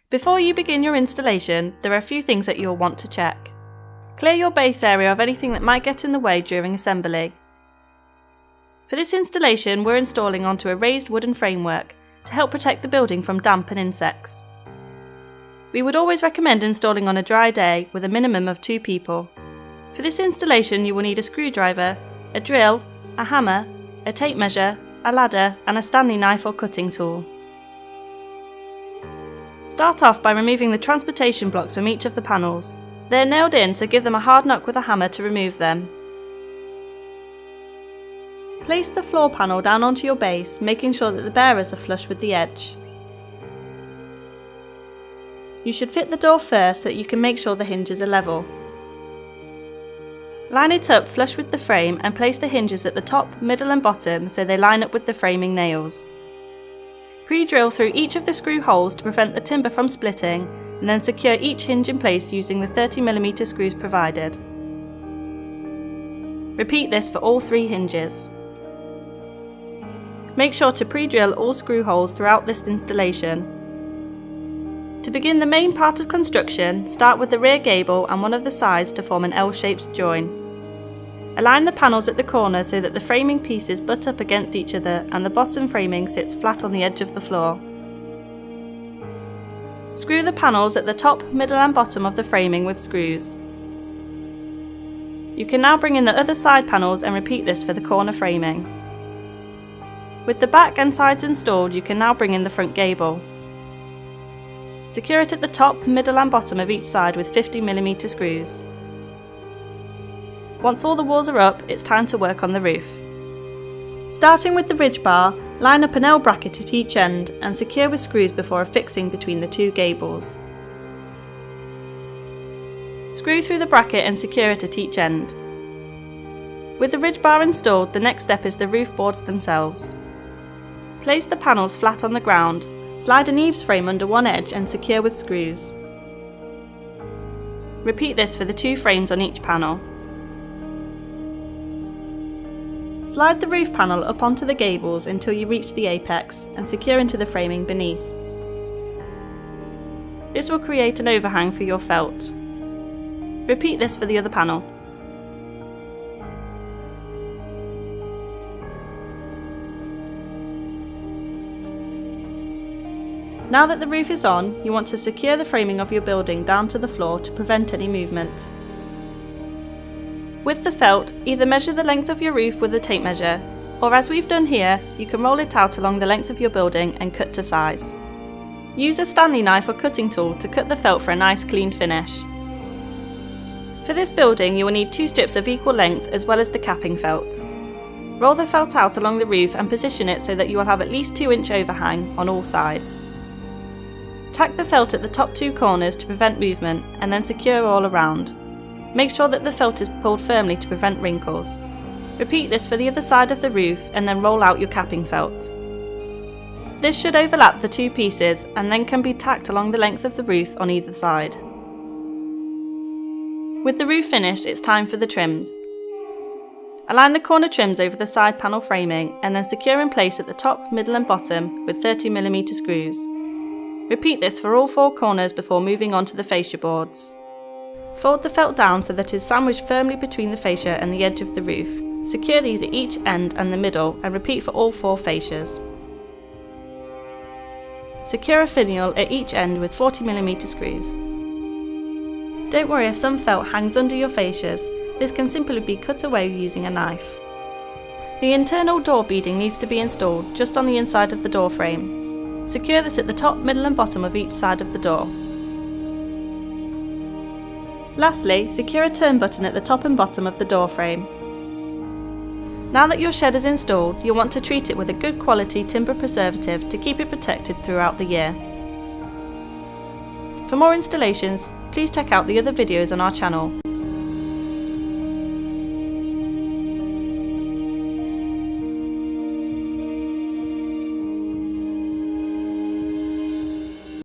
Before you begin your installation, there are a few things that you'll want to check. Clear your base area of anything that might get in the way during assembly. For this installation, we're installing onto a raised wooden framework to help protect the building from damp and insects. We would always recommend installing on a dry day with a minimum of 2 people. For this installation, you will need a screwdriver, a drill, a hammer, a tape measure, a ladder, and a Stanley knife or cutting tool. Start off by removing the transportation blocks from each of the panels. They're nailed in, so give them a hard knock with a hammer to remove them. Place the floor panel down onto your base, making sure that the bearers are flush with the edge. You should fit the door first so that you can make sure the hinges are level. Line it up flush with the frame and place the hinges at the top, middle and bottom so they line up with the framing nails. Pre-drill through each of the screw holes to prevent the timber from splitting, and then secure each hinge in place using the 30mm screws provided. Repeat this for all 3 hinges. Make sure to pre-drill all screw holes throughout this installation. To begin the main part of construction, start with the rear gable and one of the sides to form an L-shaped join. Align the panels at the corners so that the framing pieces butt up against each other and the bottom framing sits flat on the edge of the floor. Screw the panels at the top, middle and bottom of the framing with screws. You can now bring in the other side panels and repeat this for the corner framing. With the back and sides installed, you can now bring in the front gable. Secure it at the top, middle and bottom of each side with 50mm screws. Once all the walls are up, it's time to work on the roof. Starting with the ridge bar, line up an L bracket at each end and secure with screws before affixing between the 2 gables. Screw through the bracket and secure it at each end. With the ridge bar installed, the next step is the roof boards themselves. Place the panels flat on the ground. Slide an eaves frame under one edge and secure with screws. Repeat this for the 2 frames on each panel. Slide the roof panel up onto the gables until you reach the apex and secure into the framing beneath. This will create an overhang for your felt. Repeat this for the other panel. Now that the roof is on, you want to secure the framing of your building down to the floor to prevent any movement. With the felt, either measure the length of your roof with a tape measure, or as we've done here, you can roll it out along the length of your building and cut to size. Use a Stanley knife or cutting tool to cut the felt for a nice clean finish. For this building, you will need 2 strips of equal length as well as the capping felt. Roll the felt out along the roof and position it so that you will have at least 2-inch overhang on all sides. Tack the felt at the top 2 corners to prevent movement and then secure all around. Make sure that the felt is pulled firmly to prevent wrinkles. Repeat this for the other side of the roof and then roll out your capping felt. This should overlap the 2 pieces and then can be tacked along the length of the roof on either side. With the roof finished, it's time for the trims. Align the corner trims over the side panel framing and then secure in place at the top, middle and bottom with 30mm screws. Repeat this for all 4 corners before moving on to the fascia boards. Fold the felt down so that it is sandwiched firmly between the fascia and the edge of the roof. Secure these at each end and the middle and repeat for all 4 fascias. Secure a finial at each end with 40mm screws. Don't worry if some felt hangs under your fascias, this can simply be cut away using a knife. The internal door beading needs to be installed just on the inside of the door frame. Secure this at the top, middle and bottom of each side of the door. Lastly, secure a turn button at the top and bottom of the door frame. Now that your shed is installed, you'll want to treat it with a good quality timber preservative to keep it protected throughout the year. For more installations, please check out the other videos on our channel.